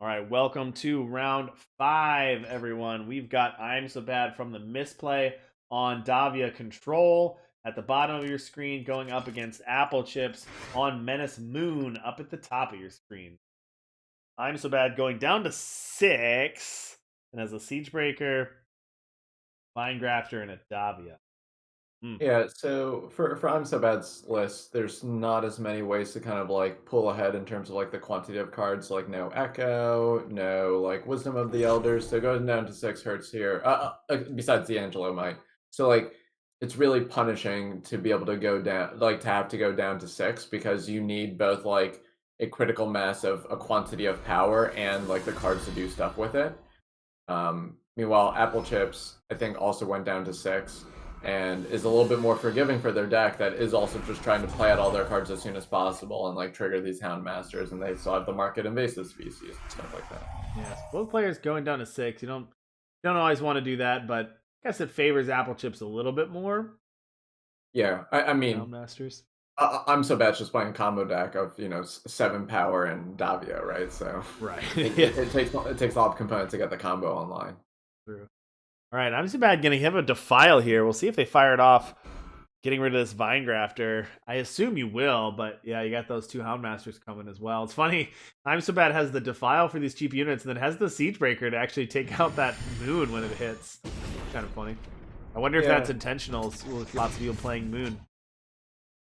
All right, welcome to round 5, everyone. We've got I'm So Bad from the Misplay on Davia Control at the bottom of your screen, going up against Applechips on Menace Moon up at the top of your screen. I'm So Bad going down to 6 and as a Siegebreaker, Vine Grafter, and a Davia. Hmm. Yeah, so for I'm So Bad's list, there's not as many ways to kind of like pull ahead in terms of like the quantity of cards, like no Echo, no like Wisdom of the Elders. So going down to 6 hurts here. Besides D'Angelo might. So like it's really punishing to be able to go down, like to have to go down to 6 because you need both like a critical mass of a quantity of power and like the cards to do stuff with it. Meanwhile, Applechips, I think, also went down to 6 and is a little bit more forgiving for their deck that is also just trying to play out all their cards as soon as possible and like trigger these Hound Masters, and they still have the Market Invasive species and stuff like that. Yes, both players going down to 6. You don't always want to do that, but I guess it favors Applechips a little bit more. Yeah, I mean, Masters. I'm so bad just playing combo deck of 7 power and Davia, right? So Right. it, Yeah. it, it takes a lot of components to get the combo online. True. All right, I'm bad getting him a defile here. We'll see if they fire it off, getting rid of this Vine Grafter. I assume you will, but yeah, you got those two Houndmasters coming as well. It's funny, I'm so bad has the defile for these cheap units and then has the Siegebreaker to actually take out that Moon when it hits. Kind of funny. I wonder if that's Yeah, intentional with lots of people playing Moon.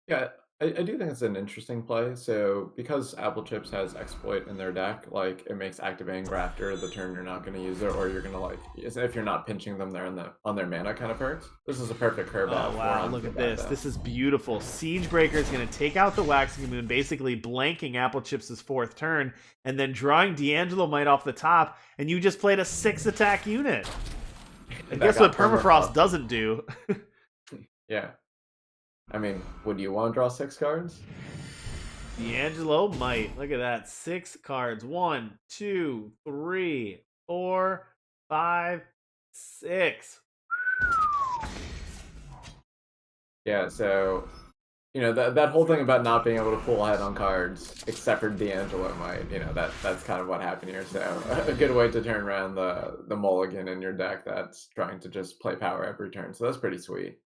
Yeah, I do think it's an interesting play. So because Applechips has exploit in their deck, like it makes activating Grafter the turn you're not going to use it, or you're going to like if you're not pinching them there on their mana kind of hurts. This is a perfect curve Oh out for wow, on look the at bad this. though. This is beautiful. Siegebreaker is going to take out the Waxing Moon, basically blanking Applechips' fourth turn, and then drawing D'Angelo Might off the top, and you just played a 6 attack unit. And That guess what got Permafrost permafrost. doesn't do? Yeah, I mean, would you want to draw 6 cards? D'Angelo Might. Look at that. 6 cards. 1, 2, 3, 4, 5, 6. Yeah, so that whole thing about not being able to pull ahead on cards, except for D'Angelo might, that's kind of what happened here. So a good way to turn around the mulligan in your deck that's trying to just play power every turn. So that's pretty sweet.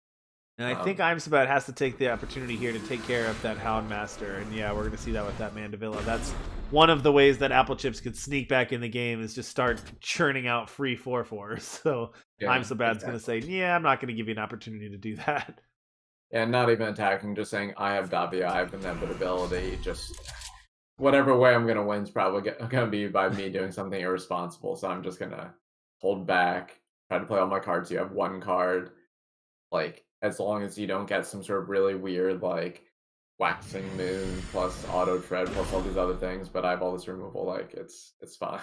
And I think Um, Imsobad has to take the opportunity here to take care of that Houndmaster. And yeah, we're going to see that with that Mandevilla. That's one of the ways that Applechips could sneak back in the game is just start churning out free 4/4s. So yeah, Imsobad's going to exactly. say, yeah, I'm not going to give you an opportunity to do that. And not even attacking, just saying I have Davia, I have inevitability. Just whatever way I'm gonna win is probably gonna be by me doing something irresponsible. So I'm just gonna hold back, try to play all my cards. You have 1 card, like as long as you don't get some sort of really weird like waxing moon plus auto tread plus all these other things, but I have all this removal, like it's fine.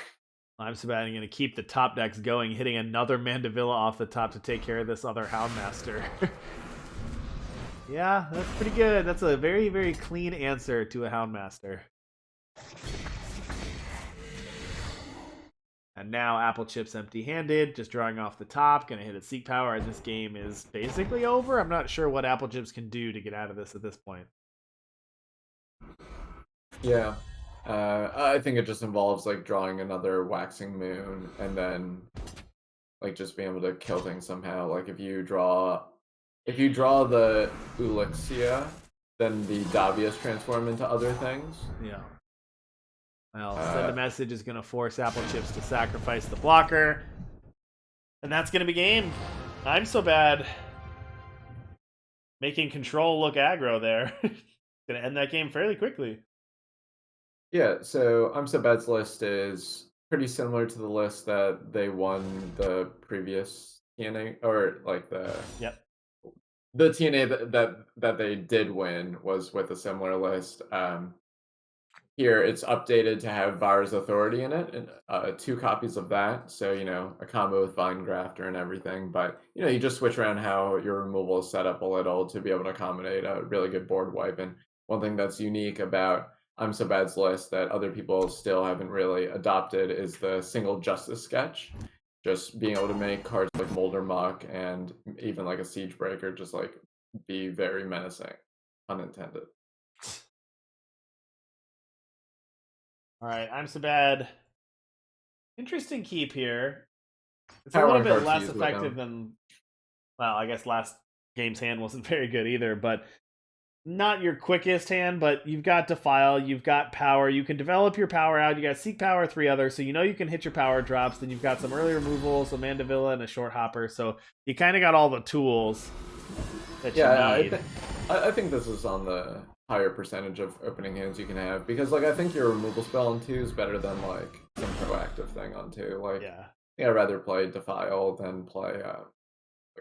Imsobad going to keep the top decks going, hitting another Mandevilla off the top to take care of this other Houndmaster. Yeah, that's pretty good. That's a very, very clean answer to a Houndmaster. And now Applechips empty-handed, just drawing off the top, gonna hit a Seek Power, and this game is basically over. I'm not sure what Applechips can do to get out of this at this point. Yeah. I think it just involves like drawing another waxing moon and then like just being able to kill things somehow. Like if you draw the Ulixia, then the Davias transform into other things. Yeah. Well, Send a Uh, Message is gonna force Applechips to sacrifice the blocker, and that's gonna be game. I'm so bad. Making control look aggro there. Gonna end that game fairly quickly. yeah, so I'm so bad's list is pretty similar to the list that they won the previous TNA, or like Yep. the TNA that they did win was with a similar list. Here it's updated to have Vara's Authority in it, and 2 copies of that. So a combo with Vine Grafter and everything. But you just switch around how your removal is set up a little to be able to accommodate a really good board wipe. And one thing that's unique about I'm So Bad's list that other people still haven't really adopted is the single Justice sketch. Just being able to make cards like Molder Muck and even like a Siege Breaker just like be very menacing, unintended. All right. I'm so bad. Interesting keep here. It's a little Power bit hard to less use with effective him. than, well, I guess last game's hand wasn't very good either, but not your quickest hand, but you've got Defile, you've got Power, you can develop your Power out, you got Seek Power, 3 others, so you know you can hit your Power drops, then you've got some early removals, a Mandevilla, and a Short Hopper, so you kind of got all the tools that you Yeah, need. I think this is on the higher percentage of opening hands you can have because like I think your removal spell on 2 is better than like some proactive thing on 2. Like Yeah. yeah, I'd rather play Defile than play a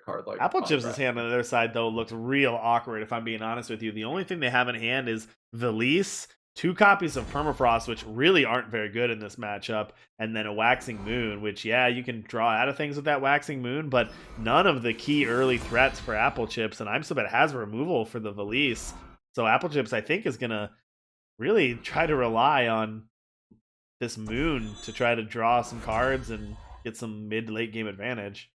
card like Applechips' Contract. hand on the other side, though, looks real awkward, if I'm being honest with you. The only thing they have in hand is Valise, 2 copies of Permafrost, which really aren't very good in this matchup, and then a Waxing Moon, which, yeah, you can draw out of things with that Waxing Moon, but none of the key early threats for Applechips, and imsobad has removal for the Valise. So Applechips, I think, is going to really try to rely on this Moon to try to draw some cards and get some mid-late game advantage.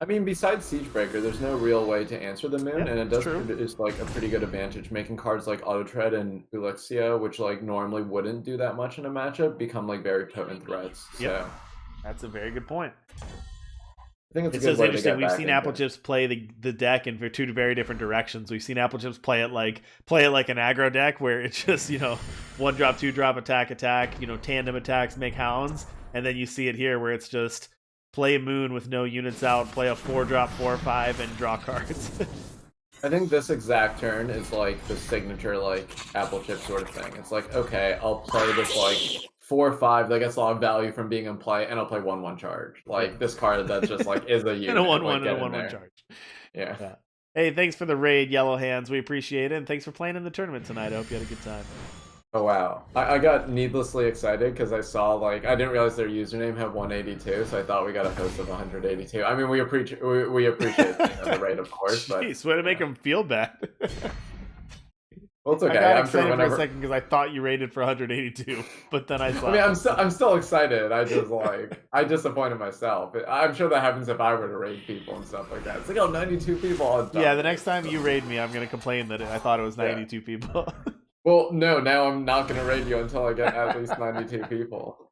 I mean, besides Siegebreaker, there's no real way to answer the moon, Yeah, and it it's does true. produce like a pretty good advantage, making cards like Auto Tread and Ulexia, which like normally wouldn't do that much in a matchup, become like very potent threats. Yep, So that's a very good point. I think it's a It's good just way to interesting. get We've back seen into. Applechips play the deck in 2 very different directions. We've seen Applechips play it like an aggro deck where it's just 1 drop, 2 drop, attack, tandem attacks, make hounds, and then you see it here where it's just play Moon with no units out, play a 4 drop, 4/5, and draw cards. I think this exact turn is like the signature like Applechip sort of thing. It's like, okay, I'll play this like 4/5 that gets a lot of value from being in play, and I'll play 1/1 charge. Like Yeah. this card that just like is a And unit, a 1/1 like and a get in 1/1 there. charge. Yeah. Yeah. Hey, thanks for the raid, Yellow Hands. We appreciate it, and thanks for playing in the tournament tonight. I hope you had a good time. Oh wow. I got needlessly excited because I saw like I didn't realize their username had 182, so I thought we got a host of 182. I mean, we appreciate the raid, of course, but Jeez, way to make him feel bad. well, it's I okay. got I'm sure excited for a whenever. second because I thought you rated for 182, but then I saw. I mean, I'm still excited. I just like I disappointed myself. I'm sure that happens if I were to raid people and stuff like that. It's like, oh, 92 people. Oh, Yeah, the next time you raid me, I'm gonna complain that I thought it was 92 people. Well, no, now I'm not gonna raid you until I get at least 92 people.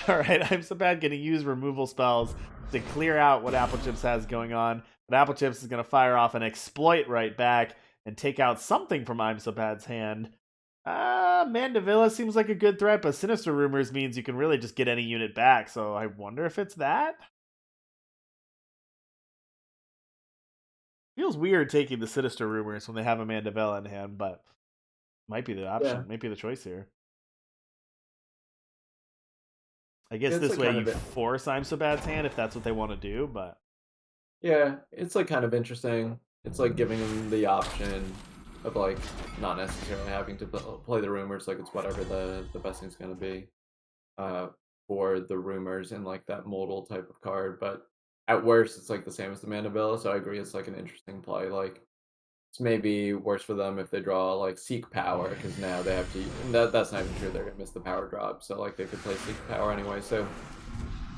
All right, imsobad gonna use removal spells to clear out what Applechips has going on, but Applechips is gonna fire off an exploit right back and take out something from imsobad's hand. Mandevilla seems like a good threat, but Sinister Rumors means you can really just get any unit back, so I wonder if it's that? Feels weird taking the Sinister Rumors when they have a Mandevilla in hand, but might be the option, Yeah. might be the choice here. I guess It's this like way kind you of force imsobad's hand if that's what they want to do, but yeah, it's like kind of interesting. It's like giving them the option of like not necessarily having to play the rumors. Like it's whatever the best thing's gonna be uh, for the rumors and like that modal type of card. But at worst, it's like the same as the Mandevilla. So I agree, it's like an interesting play. Like it's maybe worse for them if they draw like Seek Power because now they have to. And that's not even true. They're gonna miss the power drop. So like they could play Seek Power anyway. So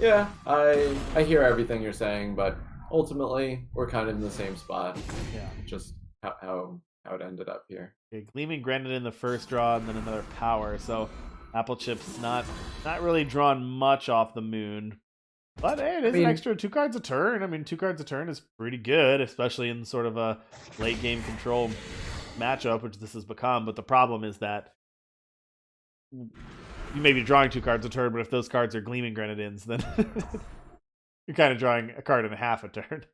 yeah, I hear everything you're saying, but ultimately we're kind of in the same spot. yeah. Just how it ended up here. Okay, Gleaming Granite in the first draw and then another power, so Applechips not really drawn much off the moon. But hey, it I is an mean, extra 2 cards a turn. I mean, 2 cards a turn is pretty good, especially in sort of a late game control matchup, which this has become. But the problem is that you may be drawing 2 cards a turn, but if those cards are Gleaming Grenadines, then you're kind of drawing a card and a half a turn.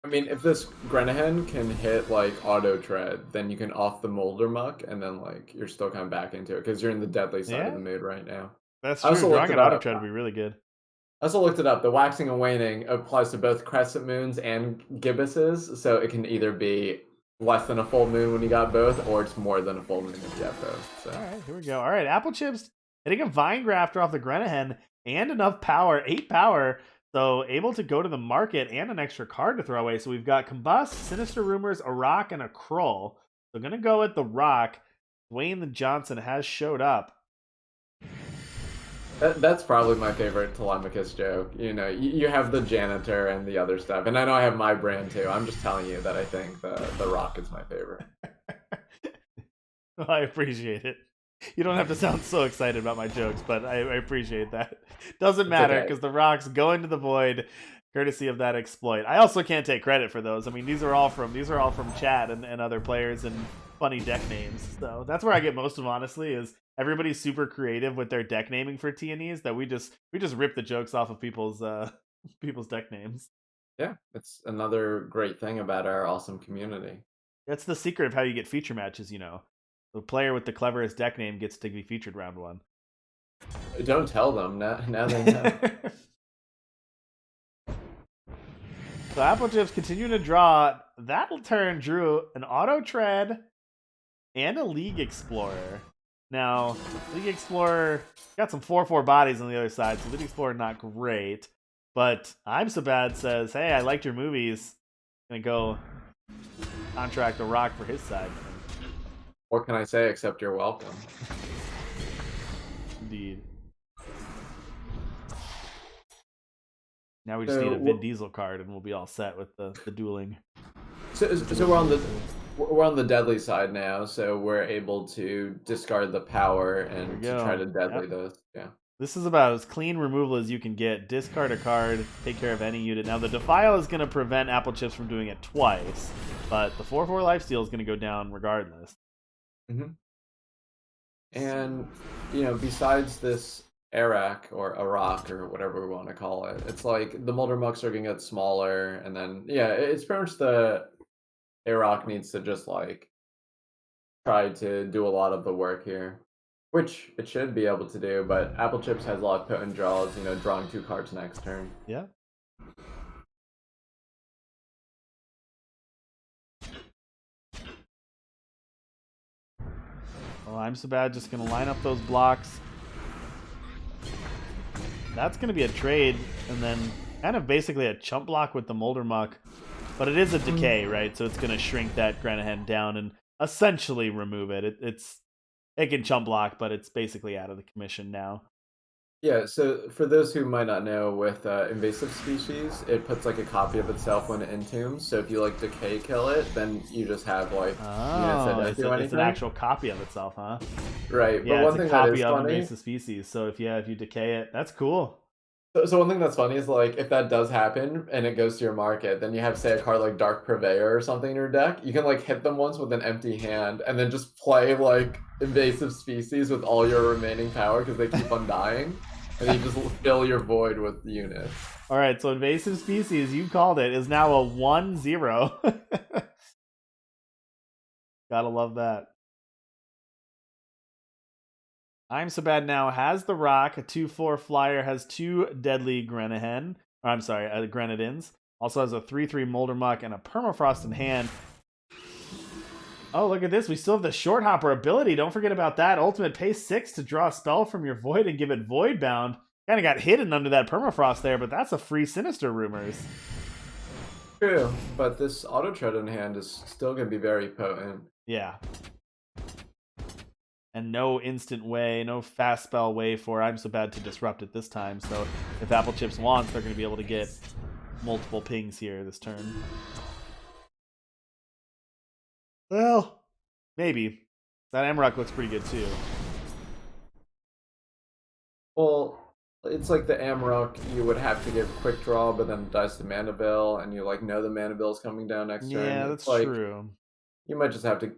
I mean, if this Grenahan can hit like Auto Tread, then you can off the Molder Muck, and then like you're still kind of back into it because you're in the deadly side of Yeah, the mood right now. that's I true. also looked Drawing it an auto up. tread would be really good. I also looked it up. The waxing and waning applies to both crescent moons and gibbuses, so it can either be less than a full moon when you got both, or it's more than a full moon if you have both. So All right, here we go. All right, Applechips hitting a Vine Grafter off the Grenahan and enough power, 8 power, so able to go to the market and an extra card to throw away. So we've got Combust, Sinister Rumors, a Rock, and a Krull. So gonna go with the Rock. Dwayne the Johnson has showed up. that's probably my favorite Telemachus joke. You know, you have the janitor and the other stuff, and I know I have my brand too. I'm just telling you that I think the Rock is my favorite. I appreciate it. You don't have to sound so excited about my jokes, but I appreciate that. Doesn't It's matter okay. because the rocks go into the void, courtesy of that exploit. I also can't take credit for those. I mean, these are all from chat and other players and funny deck names. So that's where I get most of them, honestly. Is everybody's super creative with their deck naming for T&Es that we just rip the jokes off of people's people's deck names. Yeah, it's another great thing about our awesome community. That's the secret of how you get feature matches. The player with the cleverest deck name gets to be featured round one. Don't tell them now they know. So Applechips continue to draw. That'll turn drew an Auto Tread and a League Explorer. Now, League Explorer got some 4/4 bodies on the other side, so League Explorer not great. But imsobad says, hey, I liked your movies. Gonna go contract a rock for his side. What can I say except you're welcome? Indeed. Now we just need a Vin Diesel card, and we'll be all set with the dueling. So we're on the deadly side now, so we're able to discard the power and to try to deadly this. Yeah. This is about as clean removal as you can get. Discard a card, take care of any unit. Now the Defile is going to prevent Applechips from doing it twice, but the 4/4 lifesteal is going to go down regardless. Mm-hmm. And besides this Arak or Arak or whatever we want to call it, it's like the Molder Mucks are gonna get smaller, and then it's pretty much the Arak needs to just like try to do a lot of the work here, which it should be able to do. But Applechips has a lot of potent draws, drawing 2 cards next turn. Yeah. Well, imsobad just going to line up those blocks. That's going to be a trade, and then kind of basically a chump block with the Molder Muck. But it is a decay, right? So it's going to shrink that Granahan down and essentially remove it. It can chump block, but it's basically out of the commission now. Yeah, so for those who might not know, with invasive species, it puts like a copy of itself when it entombs. So if you like decay kill it, then you just have like units that don't do anything. It's an actual copy of itself, huh? Right. Yeah, but one it's thing a copy that is of funny, invasive species. So if you decay it, that's cool. So one thing that's funny is like if that does happen and it goes to your market, then you have say a card like Dark Purveyor or something in your deck. You can like hit them once with an empty hand and then just play like invasive species with all your remaining power because they keep on dying. And you just fill your void with units. All right, so invasive species, you called it, is now a 1/0. Gotta love that. imsobad now has the rock, a 2/4 flyer, has 2 deadly Grenadins. Also has a 3/3 Molder Muck and a Permafrost in hand. Oh, look at this. We still have the Short Hopper ability. Don't forget about that. Ultimate pay 6 to draw a spell from your void and give it void bound. Kind of got hidden under that Permafrost there, but that's a free Sinister Rumors. True, but this Auto Tread in hand is still going to be very potent. Yeah. And no instant way, no fast spell way for imsobad to disrupt it this time. So if Applechips wants, they're going to be able to get multiple pings here this turn. Well, maybe. That Amrock looks pretty good too. Well, it's like the Amrock, you would have to give quick draw, but then dice the Mana Bill, and you like know the Mana Bill's coming down next turn. Yeah, that's true. You might just have to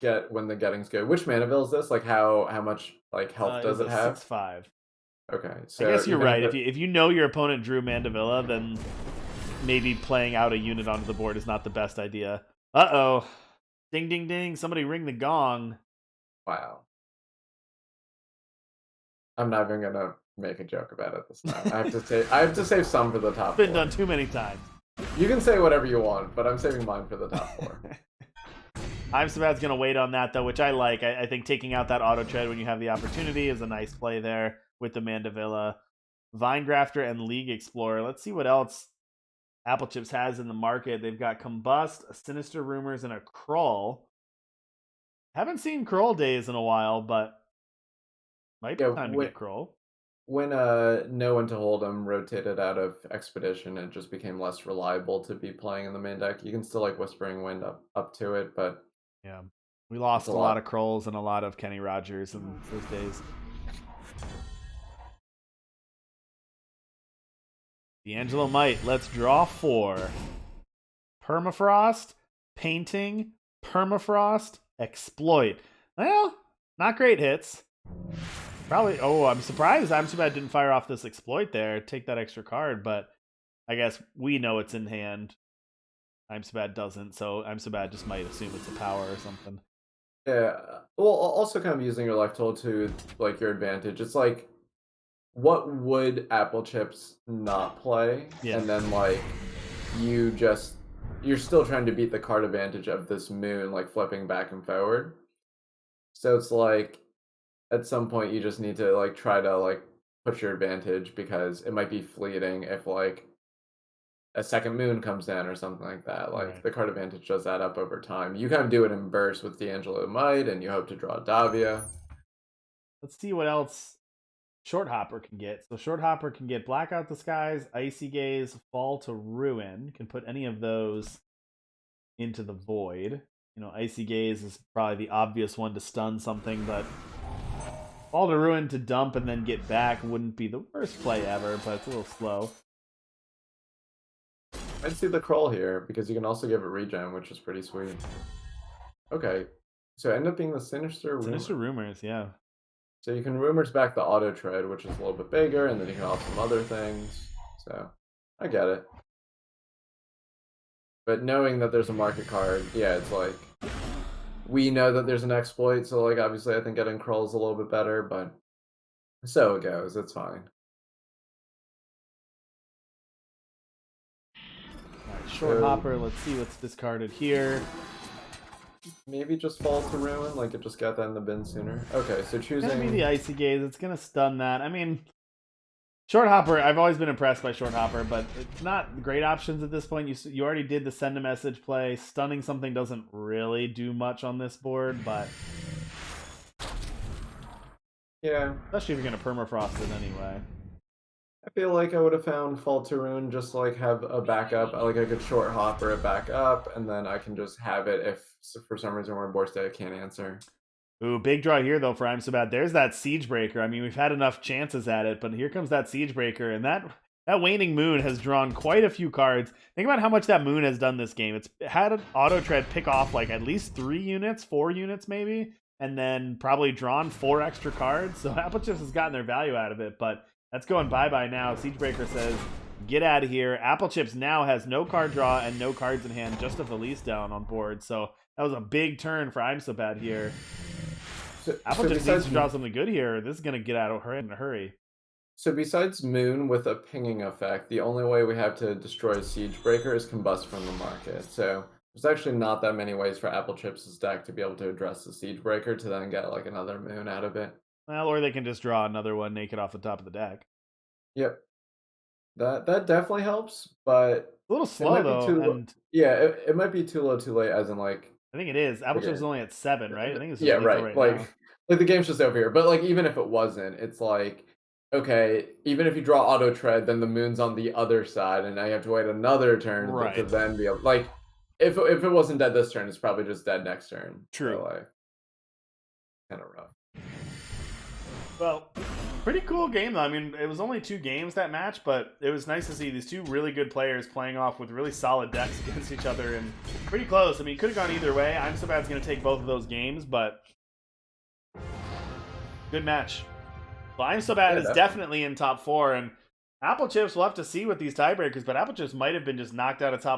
get when the getting's good. Which Mana Bill is this? Like how much like health does it have? 6/5. Okay, so I guess you're right. If you know your opponent drew Mandevilla, then maybe playing out a unit onto the board is not the best idea. Uh-oh. Ding, ding, ding. Somebody ring the gong. Wow. I'm not even gonna make a joke about it this time. I have to save some for the top. It's been done too many times. You can say whatever you want, but I'm saving mine for the top 4. imsobad's gonna wait on that though, which I like. I think taking out that Auto Tread when you have the opportunity is a nice play there with the Mandevilla. Vinegrafter and League Explorer. Let's see what else Applechips has in the market. They've got Combust, Sinister Rumors, and a Krull. Haven't seen Krull days in a while, but might be time to get Krull. When Know When to Hold 'em rotated out of Expedition, it just became less reliable to be playing in the main deck. You can still like Whispering Wind up to it, but yeah, We lost a a lot lot. of Krolls and a lot of Kenny Rogers in those days. D'Angelo Might, let's draw 4. Permafrost, Painting, Permafrost, Exploit. Well, not great hits. Probably, oh, I'm surprised imsobad didn't fire off this Exploit there, take that extra card, but I guess we know it's in hand. imsobad doesn't, so imsobad just might assume it's a power or something. Yeah. Well, also kind of using your life total to like your advantage. It's like, what would Applechips not play? Yeah. And then like you're still trying to beat the card advantage of this moon, like flipping back and forward. So it's like at some point you just need to like try to like push your advantage because it might be fleeting if like a second moon comes down or something like that. Like Right. the card advantage does add up over time. You kind of do it in bursts with D'Angelo Might, and you hope to draw Davia. Let's see what else Short Hopper can get. So Short Hopper can get Blackout the Skies, Icy Gaze, Fall to Ruin. Can put any of those into the void. You know, Icy Gaze is probably the obvious one to stun something, but Fall to Ruin to dump and then get back wouldn't be the worst play ever, but it's a little slow. I'd see the crawl here because you can also give it regen, which is pretty sweet. Okay, so end up being the Sinister Rumor. Sinister Rumors, yeah. So you can Rumors back the Auto Tread, which is a little bit bigger, and then you can off some other things. So I get it. But knowing that there's a market card, yeah, it's like we know that there's an exploit, so like obviously I think getting crawl is a little bit better, but so it goes. It's fine. Alright, Short Hopper, let's see what's discarded here. Maybe just Fall to Ruin, like it just got that in the bin sooner. Okay, so It's choosing gonna be the Icy Gaze, it's gonna stun that. I mean, Short Hopper, I've always been impressed by Short Hopper, but it's not great options at this point. You already did the send a message play. Stunning something doesn't really do much on this board, but yeah, especially if you're gonna permafrost it anyway. I feel like I would have found Fall to Ruin just like have a backup, like I could Short Hopper it back up, and then I can just have it if for some reason we're in board state I can't answer. Ooh, big draw here though for imsobad. There's that Siege Breaker. I mean, we've had enough chances at it, but here comes that Siege Breaker, and that Waning Moon has drawn quite a few cards. Think about how much that Moon has done this game. It's had an Auto Tread pick off like at least 3 units, 4 units maybe, and then probably drawn 4 extra cards. So Applechips has gotten their value out of it, but that's going bye-bye now. Siege Breaker says, get out of here. Applechips now has no card draw and no cards in hand, just a Valise down on board. So that was a big turn for imsobad here. Applechips needs to draw something good here. This is going to get out of her in a hurry. So besides Moon with a pinging effect, the only way we have to destroy Siege Breaker is Combust from the market. So there's actually not that many ways for Applechips' deck to be able to address the Siege Breaker to then get like another Moon out of it. Well, or they can just draw another one naked off the top of the deck. Yep. That definitely helps, but a little slow though. And yeah, it might be too low, too late. As in, like I think it is. Applechips is only at 7, right? I think it's just right. Like, now. Like the game's just over here. But like, even if it wasn't, it's like okay, even if you draw Auto Tread, then the Moon's on the other side, and now you have to wait another turn to then be able. Like, if it wasn't dead this turn, it's probably just dead next turn. True. So, like, kind of rough. Well, pretty cool game though. I mean, it was only 2 games that match, but it was nice to see these 2 really good players playing off with really solid decks against each other and pretty close. I mean, it could have gone either way. imsobad's going to take both of those games, but good match. Well, imsobad is definitely in top 4, and Applechips will have to see with these tiebreakers, but Applechips might have been just knocked out of top 4.